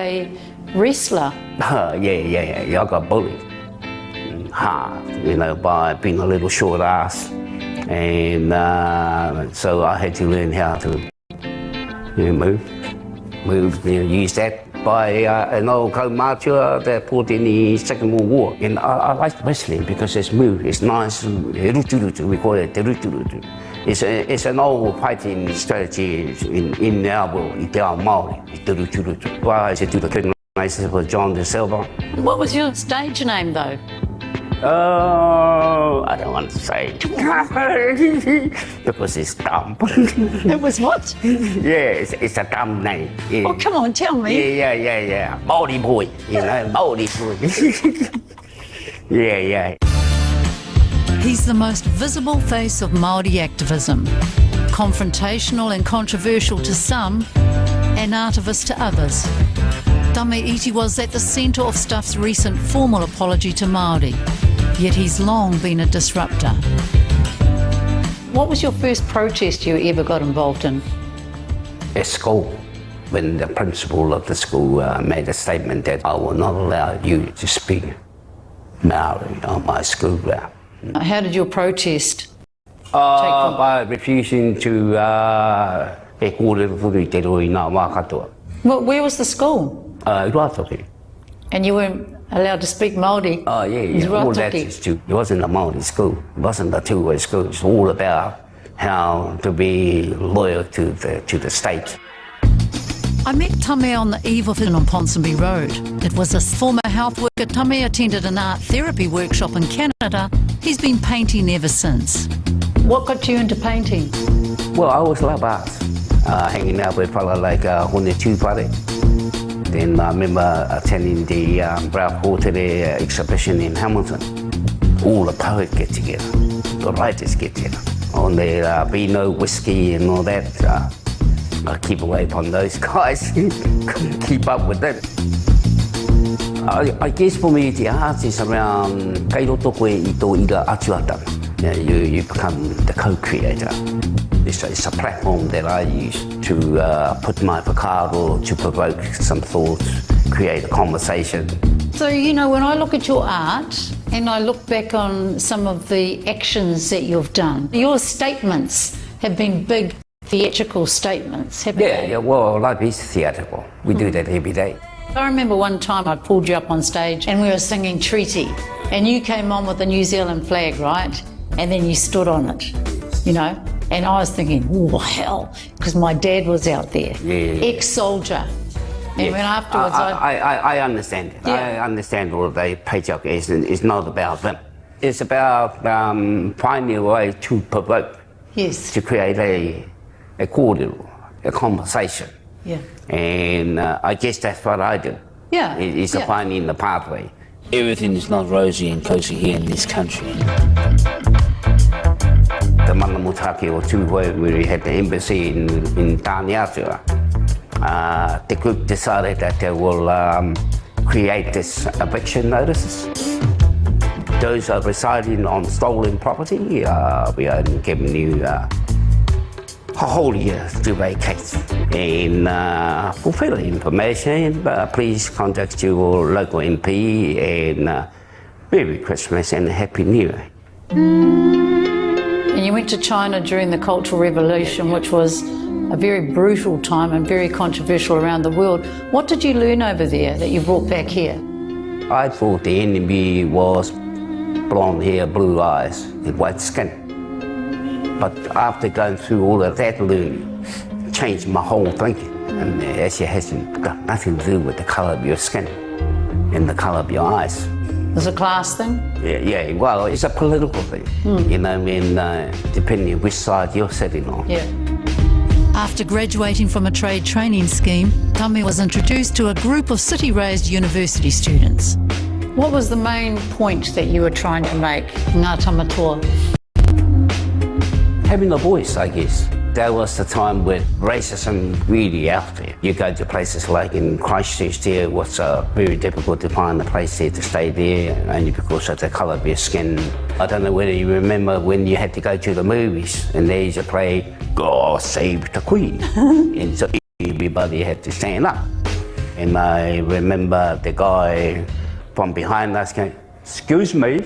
a wrestler. Yeah. I got bullied hard, by being a little short ass. And so I had to learn how to move, use that by an old co-marcher that fought in the Second World War. And I like wrestling because it's move, it's nice, we call it it's an old fighting strategy in our world, in our Māori. Well, I used to do the curtain races for John de Silva. What was your stage name though? I don't want to say because it's dumb. It was what? Yeah, it's a dumb name. Yeah. Oh, come on, tell me. Yeah. Māori boy, Māori boy. Yeah. He's the most visible face of Māori activism. Confrontational and controversial to some, and artivist to others. Tama Iti was at the centre of Stuff's recent formal apology to Māori, yet he's long been a disruptor. What was your first protest you ever got involved in? At school, when the principal of the school made a statement that I will not allow you to speak Māori on my school ground. How did your protest take form? By refusing to Well, where was the school? Otho. And you weren't allowed to speak Māori? Oh, yeah. All that is true. It wasn't a Māori school. It wasn't a two-way school. It's all about how to be loyal to the state. I met Tama on the eve of it on Ponsonby Road. It was a former health worker. Tama attended an art therapy workshop in Canada. He's been painting ever since. What got you into painting? Well, I always love art. Hanging out with a fella like Hone Tūpare. Then I remember attending the Ralph Hōtere exhibition in Hamilton. All the poets get together, the writers get together. On the Vino, whiskey and all that. I keep away from those guys, couldn't keep up with them. I guess for me the art is around kei roto koe I tō ira atuata. You become the co-creator. It's a platform that I use to put my whakaaro, to provoke some thoughts, create a conversation. So, when I look at your art and I look back on some of the actions that you've done, your statements have been big theatrical statements, haven't they? Yeah, well, life is theatrical. We do that every day. I remember one time I pulled you up on stage and we were singing Treaty and you came on with the New Zealand flag, right? And then you stood on it, And I was thinking, oh, hell, because my dad was out there, ex-soldier. And when afterwards I understand it. Yeah. I understand all of the patriarchy. It's not about them. It's about finding a way to provoke, to create a cordial, a conversation. Yeah. And I guess that's what I do. Yeah. It's finding the pathway. Everything is not rosy and cosy here in this country. The Manamutaki or two, where we had the embassy in Tāniatua, the group decided that they will create this eviction notices. Those are residing on stolen property, we are giving you a whole year to vacate. And for further information, please contact your local MP and Merry Christmas and Happy New Year. And you went to China during the Cultural Revolution, which was a very brutal time and very controversial around the world. What did you learn over there that you brought back here? I thought the enemy was blonde hair, blue eyes, and white skin. But after going through all of that learning, changed my whole thinking. And it actually has got nothing to do with the colour of your skin and the colour of your eyes. It's a class thing? Yeah, well, it's a political thing, depending on which side you're sitting on. Yeah. After graduating from a trade training scheme, Tama was introduced to a group of city-raised university students. What was the main point that you were trying to make, Ngā Tamatoa? Having a voice, I guess. That was the time when racism really out there. You go to places like in Christchurch, there it was very difficult to find a place there to stay there, only because of the colour of your skin. I don't know whether you remember when you had to go to the movies and there used to play God Save the Queen. And so everybody had to stand up. And I remember the guy from behind us going, excuse me,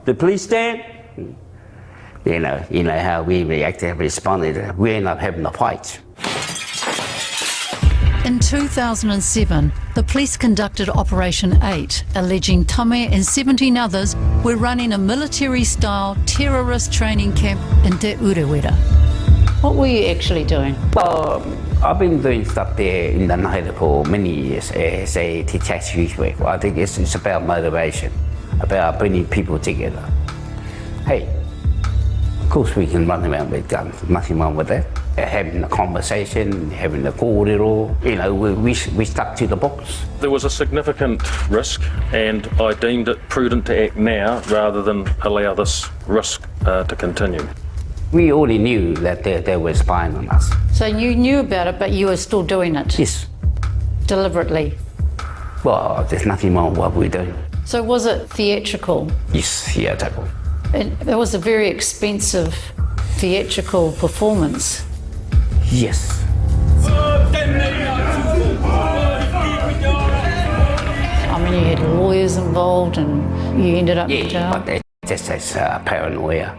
the police stand? You know how we reacted, responded. We ended up having a fight. In 2007, the police conducted Operation 8, alleging Tama and 17 others were running a military-style terrorist training camp in Te Urewera. What were you actually doing? Well, I've been doing stuff there in the night for many years as a detached youth worker. I think it's about motivation, about bringing people together. Hey, of course we can run around with guns, nothing wrong with that. Having a conversation, having a corridor, we stuck to the books. There was a significant risk, and I deemed it prudent to act now rather than allow this risk to continue. We already knew that they were spying on us. So you knew about it, but you were still doing it? Yes. Deliberately? Well, there's nothing wrong with what we do. So was it theatrical? Yes, theatrical. It was a very expensive theatrical performance. Yes. I mean, you had lawyers involved and you ended up in jail. But that's just paranoia,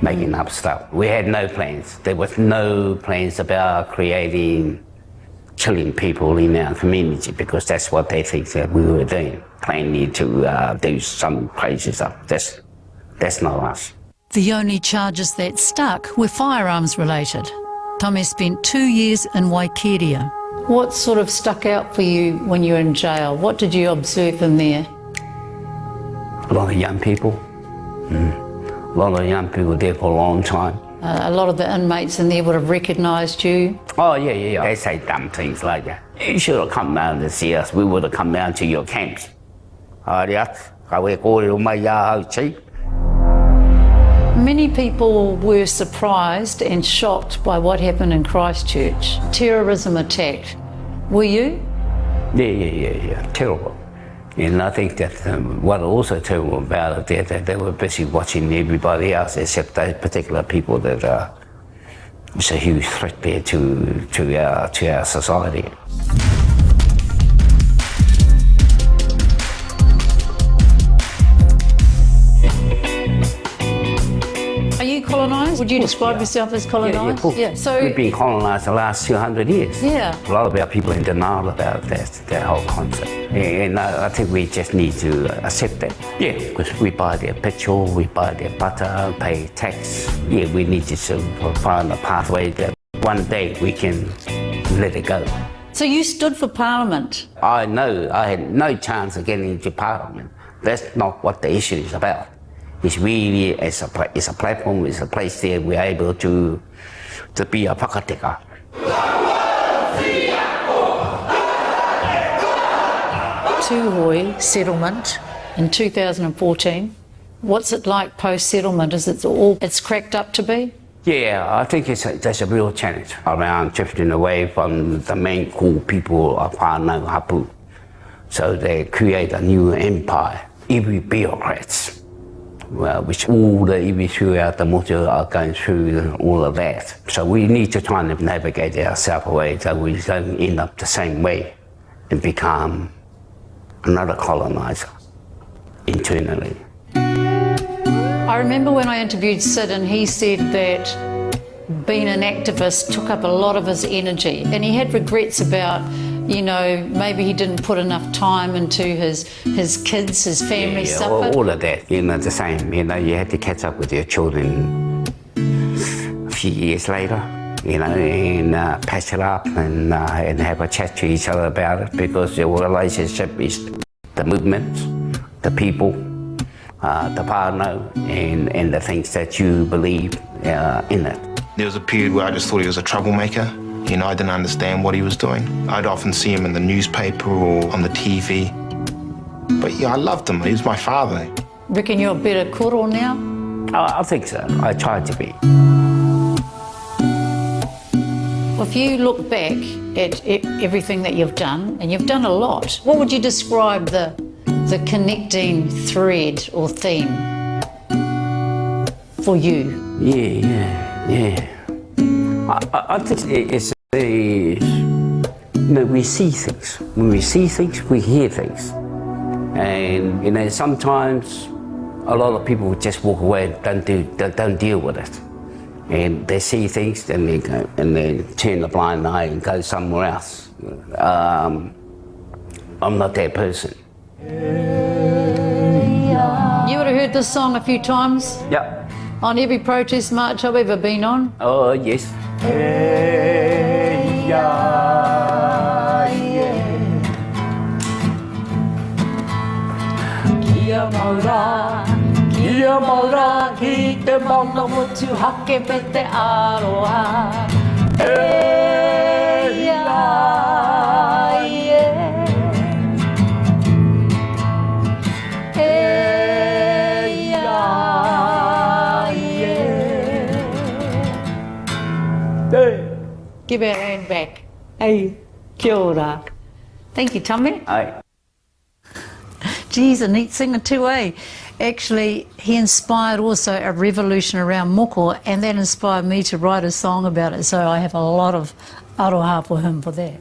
making up stuff. We had no plans. There was no plans about killing people in our community, because that's what they think that we were doing, planning to do some crazy stuff. That's not us. The only charges that stuck were firearms related. Tama spent 2 years in Waikeria. What sort of stuck out for you when you were in jail? What did you observe in there? A lot of young people. A lot of young people there for a long time. A lot of the inmates in there would have recognised you. Oh, yeah. They say dumb things like that. You should have come down to see us. We would have come down to your camps. Many people were surprised and shocked by what happened in Christchurch. Terrorism attack. Were you? Yeah. Terrible. And I think that what also terrible about it, that they were busy watching everybody else except those particular people that it's a huge threat there to our society. Colonised? Would you describe yourself as colonised? Yeah. So we've been colonised the last 200 years. Yeah. A lot of our people in denial about that whole concept. And I think we just need to accept that. Yeah, because we buy their petrol, we buy their butter, pay tax. Yeah, we need to find a pathway that one day we can let it go. So you stood for Parliament? I know I had no chance of getting into Parliament. That's not what the issue is about. It's really it's a platform, it's a place there we're able to be a whakateka. Tūhoi settlement in 2014. What's it like post-settlement? Is it all it's cracked up to be? Yeah, I think there's a real challenge around drifting away from the main core people of whānau hapu. So they create a new empire, iwi bureaucrats. Well, which all the iwi throughout the motu are going through all of that. So we need to try and navigate ourselves away so we don't end up the same way and become another colonizer internally. I remember when I interviewed Sid and he said that being an activist took up a lot of his energy and he had regrets about, you know, maybe he didn't put enough time into his kids, his family stuff. All of that, you know, the same. You know, you had to catch up with your children a few years later, you know, and patch it up and have a chat to each other about it, because your relationship is the movement, the people, the whānau, and the things that you believe in it. There was a period where I just thought he was a troublemaker. You know, I didn't understand what he was doing. I'd often see him in the newspaper or on the TV. But yeah, I loved him. He was my father. Reckon you're a better koro now? I think so. I tried to be. If you look back at everything that you've done, and you've done a lot, what would you describe the connecting thread or theme for you? Yeah. I think it's the know, we see things. When we see things, we hear things. And, you know, sometimes a lot of people just walk away and don't deal with it. And they see things, then they go and they turn a blind eye and go somewhere else. I'm not that person. You would have heard this song a few times Yeah. on every protest march I've ever been on. Oh, yes. Kia maura ki te mana motu hake me te aroha. E ia ie. E ia ie. Give our hand back. Hey, kia ora. Thank you, Tama. Aye. Geez, a neat singer too, eh? Actually, he inspired also a revolution around moko, and that inspired me to write a song about it. So I have a lot of aroha for him for that.